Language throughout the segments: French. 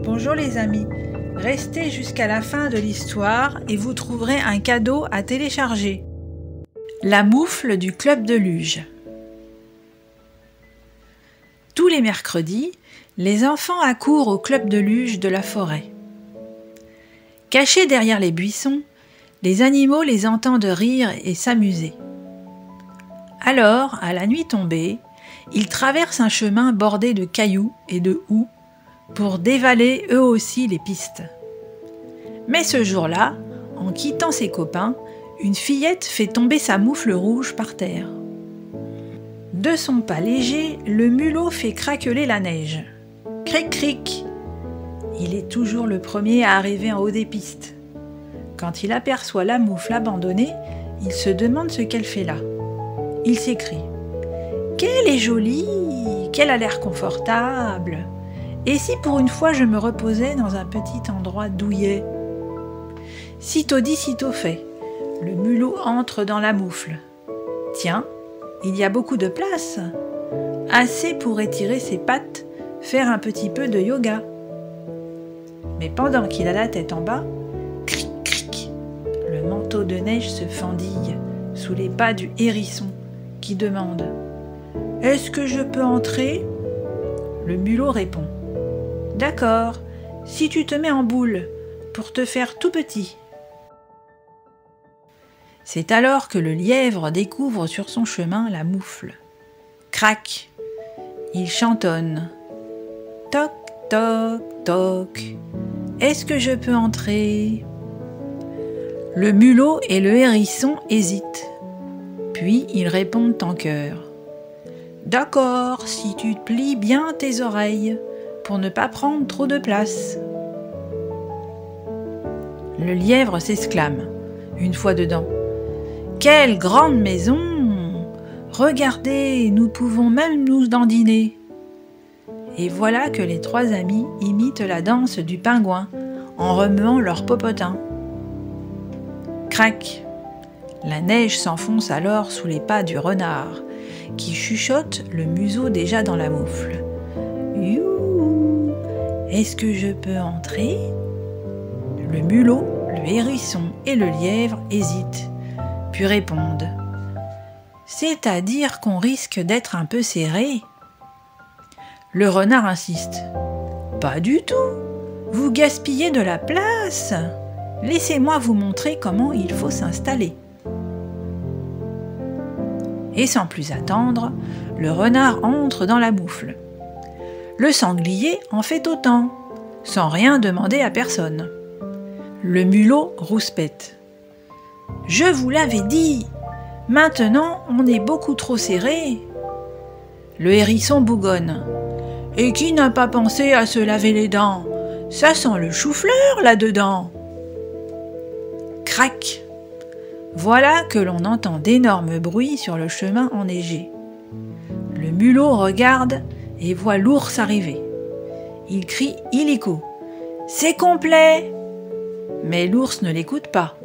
Bonjour les amis, restez jusqu'à la fin de l'histoire et vous trouverez un cadeau à télécharger. La moufle du club de luge. Tous les mercredis, les enfants accourent au club de luge de la forêt. Cachés derrière les buissons, les animaux les entendent rire et s'amuser. Alors, à la nuit tombée, ils traversent un chemin bordé de cailloux et de houx pour dévaler eux aussi les pistes. Mais ce jour-là, en quittant ses copains, une fillette fait tomber sa moufle rouge par terre. De son pas léger, le mulot fait craqueler la neige. Cric cric. Il est toujours le premier à arriver en haut des pistes. Quand il aperçoit la moufle abandonnée, il se demande ce qu'elle fait là. Il s'écrie « Qu'elle est jolie, qu'elle a l'air confortable. Et si pour une fois je me reposais dans un petit endroit douillet ?» Sitôt dit, sitôt fait. Le mulot entre dans la moufle. Tiens, il y a beaucoup de place. Assez pour étirer ses pattes, faire un petit peu de yoga. Mais pendant qu'il a la tête en bas, cric cric, le manteau de neige se fendille sous les pas du hérisson qui demande « Est-ce que je peux entrer ?» Le mulot répond « D'accord, si tu te mets en boule pour te faire tout petit. » C'est alors que le lièvre découvre sur son chemin la moufle. Crac, il chantonne. Toc, toc, toc. Est-ce que je peux entrer ? Le mulot et le hérisson hésitent. Puis ils répondent en chœur. D'accord, si tu plies bien tes oreilles, pour ne pas prendre trop de place. Le lièvre s'exclame, une fois dedans. Quelle grande maison! Regardez, nous pouvons même nous dandiner. Et voilà que les trois amis imitent la danse du pingouin en remuant leurs popotins. Crac! La neige s'enfonce alors sous les pas du renard, qui chuchote le museau déjà dans la moufle. You! Est-ce que je peux entrer? Le mulot, le hérisson et le lièvre hésitent. Puis répondent « C'est-à-dire qu'on risque d'être un peu serré ?» Le renard insiste « Pas du tout, vous gaspillez de la place. Laissez-moi vous montrer comment il faut s'installer. » Et sans plus attendre, le renard entre dans la moufle. Le sanglier en fait autant, sans rien demander à personne. Le mulot rouspète. Je vous l'avais dit, maintenant on est beaucoup trop serré. Le hérisson bougonne. Et qui n'a pas pensé à se laver les dents? Ça sent le chou-fleur là-dedans. Crac! Voilà que l'on entend d'énormes bruits sur le chemin enneigé. Le mulot regarde et voit l'ours arriver. Il crie illico. C'est complet! Mais l'ours ne l'écoute pas.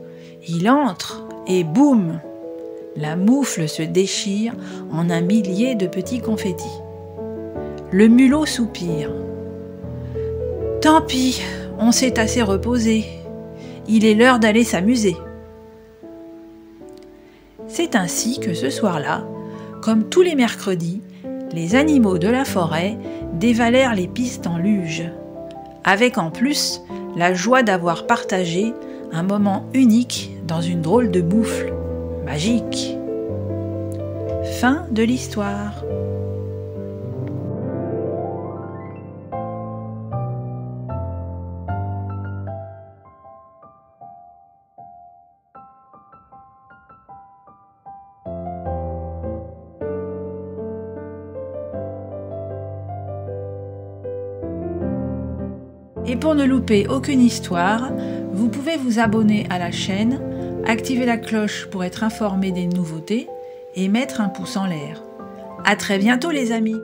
Il entre et boum! La moufle se déchire en un millier de petits confettis. Le mulot soupire. Tant pis, on s'est assez reposé. Il est l'heure d'aller s'amuser. C'est ainsi que ce soir-là, comme tous les mercredis, les animaux de la forêt dévalèrent les pistes en luge, avec en plus la joie d'avoir partagé un moment unique dans une drôle de moufle magique. Fin de l'histoire. Et pour ne louper aucune histoire, vous pouvez vous abonner à la chaîne, activer la cloche pour être informé des nouveautés et mettre un pouce en l'air. À très bientôt les amis!